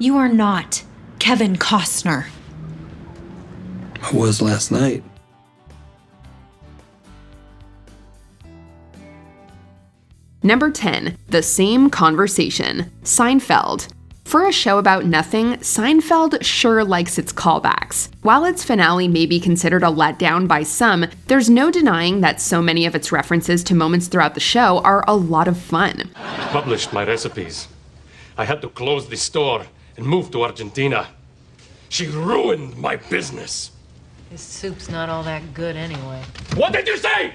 You are not Kevin Costner. I was last night. Number 10, The Same Conversation, Seinfeld. For a show about nothing, Seinfeld sure likes its callbacks. While its finale may be considered a letdown by some, there's no denying that so many of its references to moments throughout the show are a lot of fun. I published my recipes. I had to close the store and move to Argentina. She ruined my business. This soup's not all that good anyway. What did you say?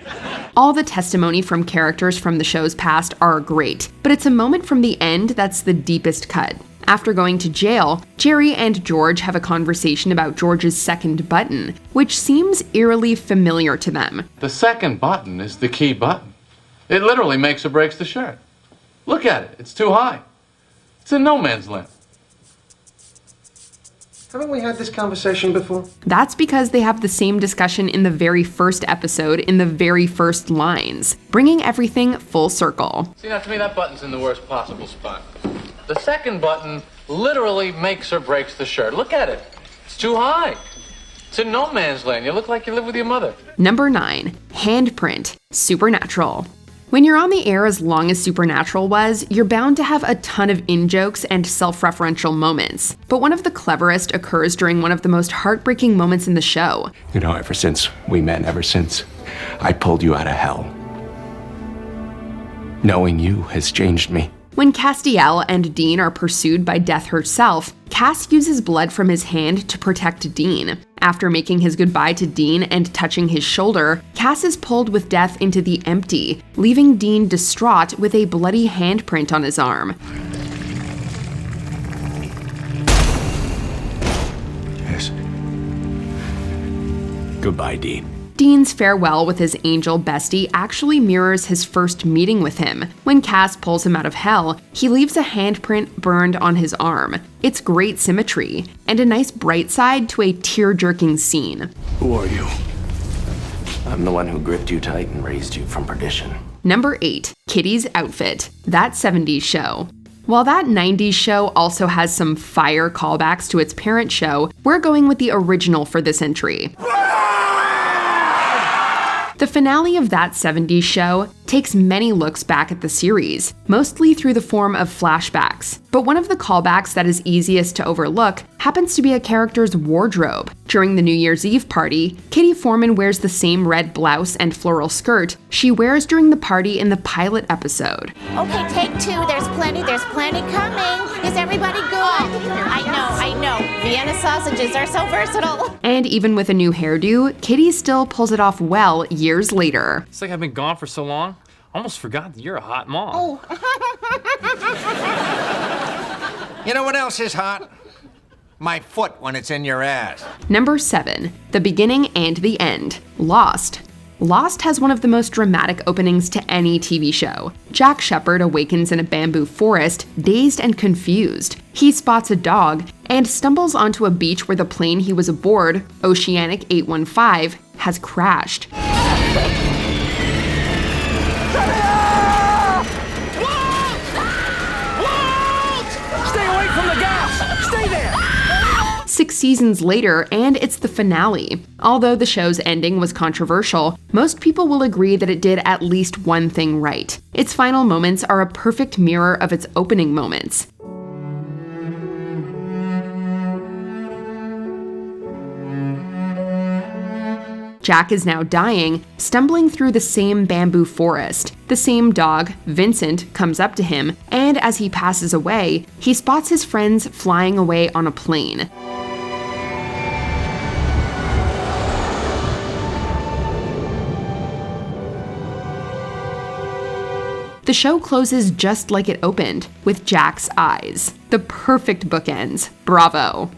All the testimony from characters from the show's past are great, but it's a moment from the end that's the deepest cut. After going to jail, Jerry and George have a conversation about George's second button, which seems eerily familiar to them. The second button is the key button. It literally makes or breaks the shirt. Look at it, it's too high. It's in no man's land. Haven't we had this conversation before? That's because they have the same discussion in the very first episode in the very first lines, bringing everything full circle. See, now to me that button's in the worst possible spot. The second button literally makes or breaks the shirt. Look at it. It's too high. It's in no man's land. You look like you live with your mother. Number 9, Handprint, Supernatural. When you're on the air as long as Supernatural was, you're bound to have a ton of in-jokes and self-referential moments. But one of the cleverest occurs during one of the most heartbreaking moments in the show. You know, ever since we met, ever since I pulled you out of hell, knowing you has changed me. When Castiel and Dean are pursued by Death herself, Cass uses blood from his hand to protect Dean. After making his goodbye to Dean and touching his shoulder, Cass is pulled with Death into the empty, leaving Dean distraught with a bloody handprint on his arm. Yes. Goodbye, Dean. Dean's farewell with his angel bestie actually mirrors his first meeting with him. When Cass pulls him out of hell, he leaves a handprint burned on his arm. It's great symmetry, and a nice bright side to a tear-jerking scene. Who are you? I'm the one who gripped you tight and raised you from perdition. Number 8, Kitty's Outfit, That 70s Show. While that 90s show also has some fire callbacks to its parent show, we're going with the original for this entry. The finale of That 70s Show takes many looks back at the series, mostly through the form of flashbacks. But one of the callbacks that is easiest to overlook happens to be a character's wardrobe. During the New Year's Eve party, Kitty Foreman wears the same red blouse and floral skirt she wears during the party in the pilot episode. Okay, take 2. There's plenty coming. Is everybody good? I know. Vienna sausages are so versatile. And even with a new hairdo, Kitty still pulls it off well years later. It's like I've been gone for so long, I almost forgot that you're a hot mom. Oh. You know what else is hot? My foot when it's in your ass. Number 7, The Beginning and the End, Lost. Lost has one of the most dramatic openings to any TV show. Jack Shephard awakens in a bamboo forest, dazed and confused. He spots a dog and stumbles onto a beach where the plane he was aboard, Oceanic 815, has crashed. Stay away from the gas! Stay there! 6 seasons later, and it's the finale. Although the show's ending was controversial, most people will agree that it did at least one thing right. Its final moments are a perfect mirror of its opening moments. Jack is now dying, stumbling through the same bamboo forest. The same dog, Vincent, comes up to him, and as he passes away, he spots his friends flying away on a plane. The show closes just like it opened, with Jack's eyes. The perfect bookends. Bravo.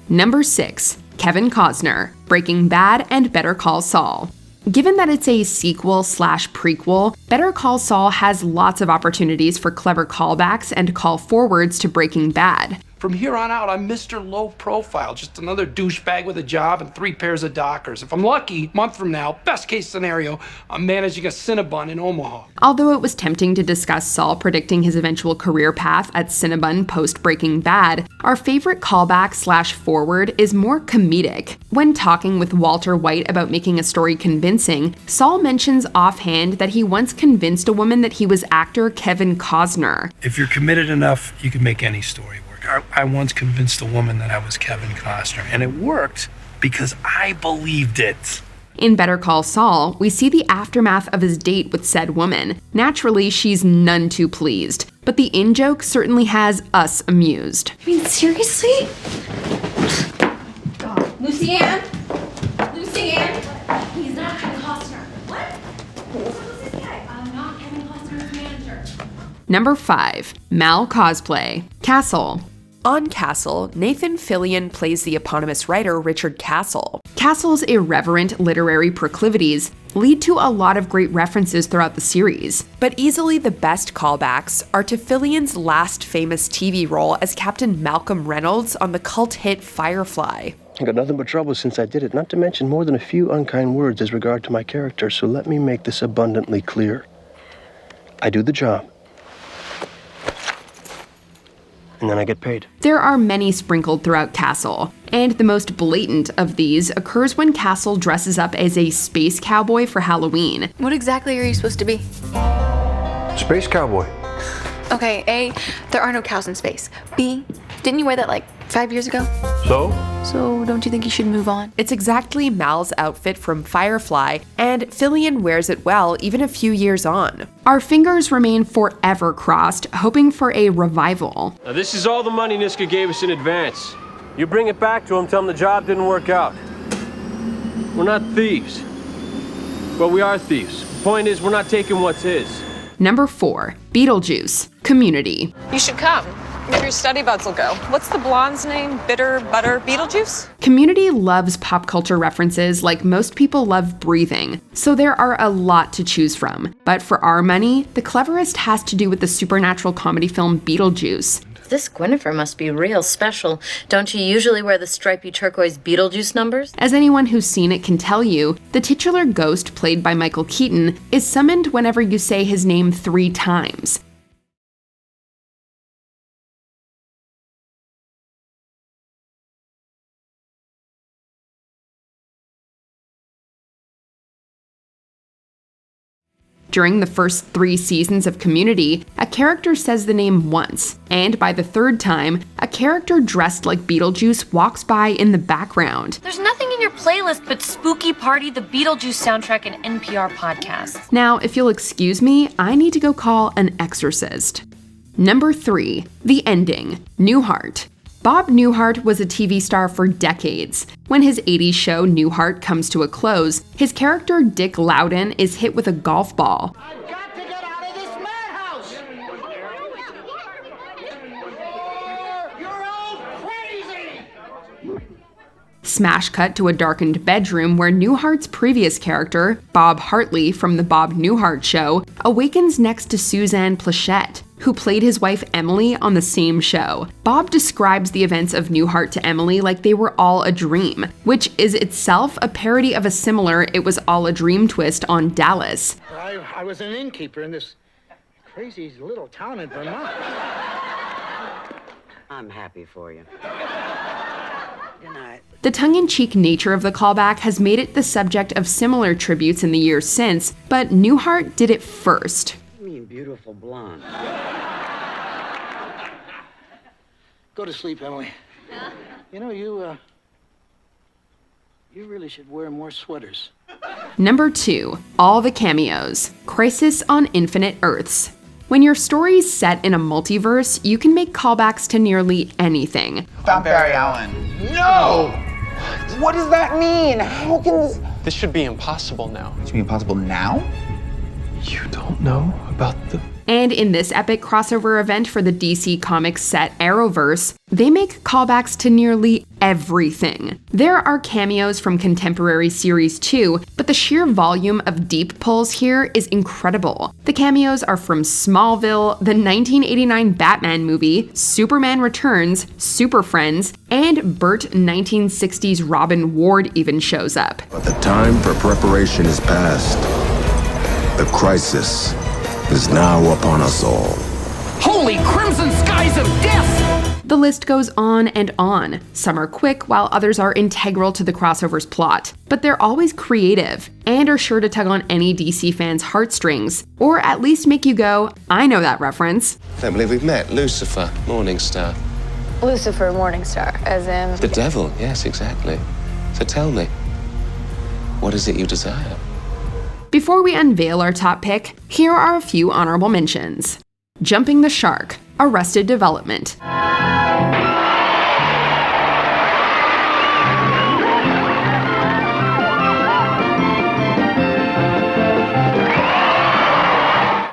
Number 6, Kevin Costner, Breaking Bad and Better Call Saul. Given that it's a sequel/prequel, Better Call Saul has lots of opportunities for clever callbacks and call forwards to Breaking Bad. From here on out, I'm Mr. Low Profile, just another douchebag with a job and 3 pairs of Dockers. If I'm lucky, a month from now, best case scenario, I'm managing a Cinnabon in Omaha. Although it was tempting to discuss Saul predicting his eventual career path at Cinnabon post-Breaking Bad, our favorite callback/forward is more comedic. When talking with Walter White about making a story convincing, Saul mentions offhand that he once convinced a woman that he was actor Kevin Costner. If you're committed enough, you can make any story work. I once convinced a woman that I was Kevin Costner, and it worked because I believed it. In Better Call Saul, we see the aftermath of his date with said woman. Naturally, she's none too pleased, but the in-joke certainly has us amused. I mean, seriously? Lucy Ann? Lucy Ann? He's not Kevin Costner. What? Who's this guy? I'm not Kevin Costner's manager. Number 5. Mal cosplay. Castle. On Castle, Nathan Fillion plays the eponymous writer Richard Castle. Castle's irreverent literary proclivities lead to a lot of great references throughout the series. But easily the best callbacks are to Fillion's last famous TV role as Captain Malcolm Reynolds on the cult hit Firefly. I got nothing but trouble since I did it, not to mention more than a few unkind words as regard to my character, so let me make this abundantly clear. I do the job. And then I get paid. There are many sprinkled throughout Castle, and the most blatant of these occurs when Castle dresses up as a space cowboy for Halloween. What exactly are you supposed to be? Space cowboy. Okay, A, there are no cows in space. B, didn't you wear that like 5 years ago? So don't you think you should move on? It's exactly Mal's outfit from Firefly, and Fillion wears it well even a few years on. Our fingers remain forever crossed, hoping for a revival. Now this is all the money Niska gave us in advance. You bring it back to him, tell him the job didn't work out. We're not thieves. Well, we are thieves. The point is, we're not taking what's his. Number 4. Beetlejuice. Community. You should come. Maybe your study buds will go. What's the blonde's name? Bitter Butter Beetlejuice? Community loves pop culture references like most people love breathing, so there are a lot to choose from. But for our money, the cleverest has to do with the supernatural comedy film Beetlejuice. This Gwynnifer must be real special. Don't you usually wear the stripy turquoise Beetlejuice numbers? As anyone who's seen it can tell you, the titular ghost played by Michael Keaton is summoned whenever you say his name 3 times. During the first 3 seasons of Community, a character says the name once, and by the 3rd time, a character dressed like Beetlejuice walks by in the background. There's nothing in your playlist but Spooky Party, the Beetlejuice soundtrack, and NPR podcasts. Now, if you'll excuse me, I need to go call an exorcist. Number 3. The Ending. Newhart. Bob Newhart was a TV star for decades. When his 80s show Newhart comes to a close, his character Dick Loudon is hit with a golf ball. I've got to get out of this madhouse! You're all crazy! Smash cut to a darkened bedroom where Newhart's previous character, Bob Hartley from The Bob Newhart Show, awakens next to Suzanne Plachette, who played his wife Emily on the same show. Bob describes the events of Newhart to Emily like they were all a dream, which is itself a parody of a similar It Was All a Dream twist on Dallas. I was an innkeeper in this crazy little town in Vermont. I'm happy for you. Good night. The tongue-in-cheek nature of the callback has made it the subject of similar tributes in the years since, but Newhart did it first. You mean beautiful blonde. Go to sleep, Emily. You know, you really should wear more sweaters. Number 2. All the cameos. Crisis on Infinite Earths. When your story's set in a multiverse, you can make callbacks to nearly anything. Found Barry Allen. No! What does that mean? How can this... This should be impossible now. It should be impossible now? You don't know about the... And in this epic crossover event for the DC Comics set Arrowverse, they make callbacks to nearly everything. There are cameos from contemporary series too, but the sheer volume of deep pulls here is incredible. The cameos are from Smallville, the 1989 Batman movie, Superman Returns, Super Friends, and Burt 1960s Robin Ward even shows up. But the time for preparation is past. The crisis is now upon us all. Holy crimson skies of death! The list goes on and on. Some are quick, while others are integral to the crossover's plot. But they're always creative, and are sure to tug on any DC fans' heartstrings, or at least make you go, I know that reference. I don't believe we've met. Lucifer, Morningstar. Lucifer Morningstar, as in... The devil, yes, exactly. So tell me, what is it you desire? Before we unveil our top pick, here are a few honorable mentions. Jumping the Shark, Arrested Development.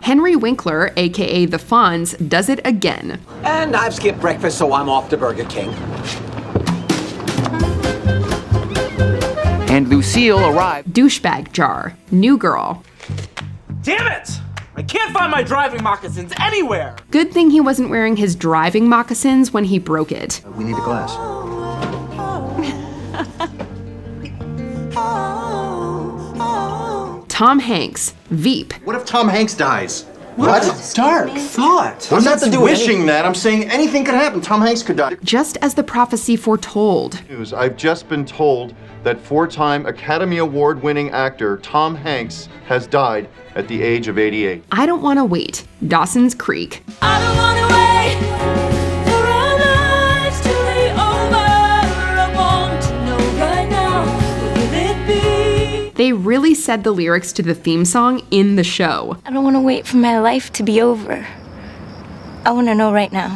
Henry Winkler, aka The Fonz, does it again. And I've skipped breakfast, so I'm off to Burger King. And Lucille arrived. Douchebag Jar, New Girl. Damn it! I can't find my driving moccasins anywhere! Good thing he wasn't wearing his driving moccasins when he broke it. We need a glass. Tom Hanks, Veep. What if Tom Hanks dies? What a dark thought. I'm not to do wishing that. I'm saying anything could happen. Tom Hanks could die. Just as the prophecy foretold. I've just been told that four-time Academy Award-winning actor Tom Hanks has died at the age of 88. I Don't Want to Wait, Dawson's Creek. I don't want to wait for our lives to be over. I want to know right now, who will it be? They really said the lyrics to the theme song in the show. I don't want to wait for my life to be over. I want to know right now,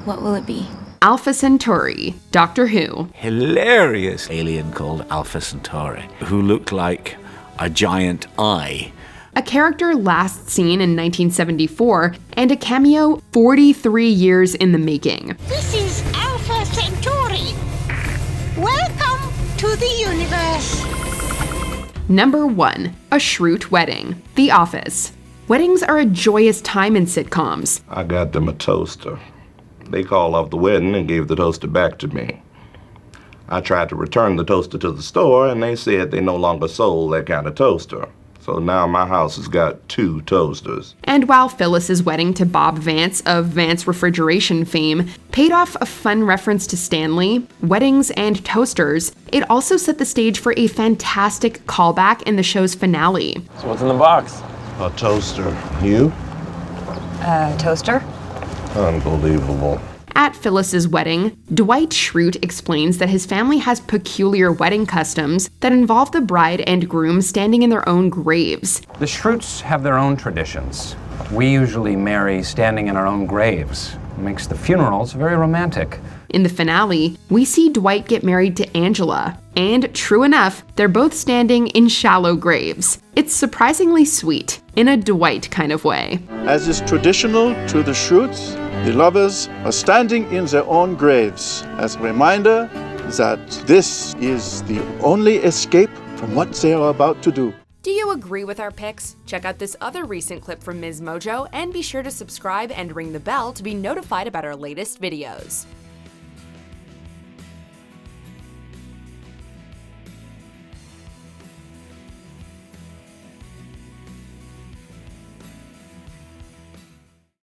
what will it be? Alpha Centauri, Doctor Who. Hilarious alien called Alpha Centauri, who looked like a giant eye. A character last seen in 1974, and a cameo 43 years in the making. This is Alpha Centauri. Welcome to the universe. Number 1, A Schrute Wedding, The Office. Weddings are a joyous time in sitcoms. I got them a toaster. They called off the wedding and gave the toaster back to me. I tried to return the toaster to the store, and they said they no longer sold that kind of toaster. So now my house has got 2 toasters. And while Phyllis's wedding to Bob Vance of Vance Refrigeration fame paid off a fun reference to Stanley, weddings, and toasters, it also set the stage for a fantastic callback in the show's finale. So what's in the box? A toaster. You? Toaster? Unbelievable. At Phyllis's wedding, Dwight Schrute explains that his family has peculiar wedding customs that involve the bride and groom standing in their own graves. The Schrutes have their own traditions. We usually marry standing in our own graves. It makes the funerals very romantic. In the finale, we see Dwight get married to Angela, and true enough, they're both standing in shallow graves. It's surprisingly sweet, in a Dwight kind of way. As is traditional to the Schrutes, the lovers are standing in their own graves as a reminder that this is the only escape from what they are about to do. Do you agree with our picks? Check out this other recent clip from Ms. Mojo and be sure to subscribe and ring the bell to be notified about our latest videos.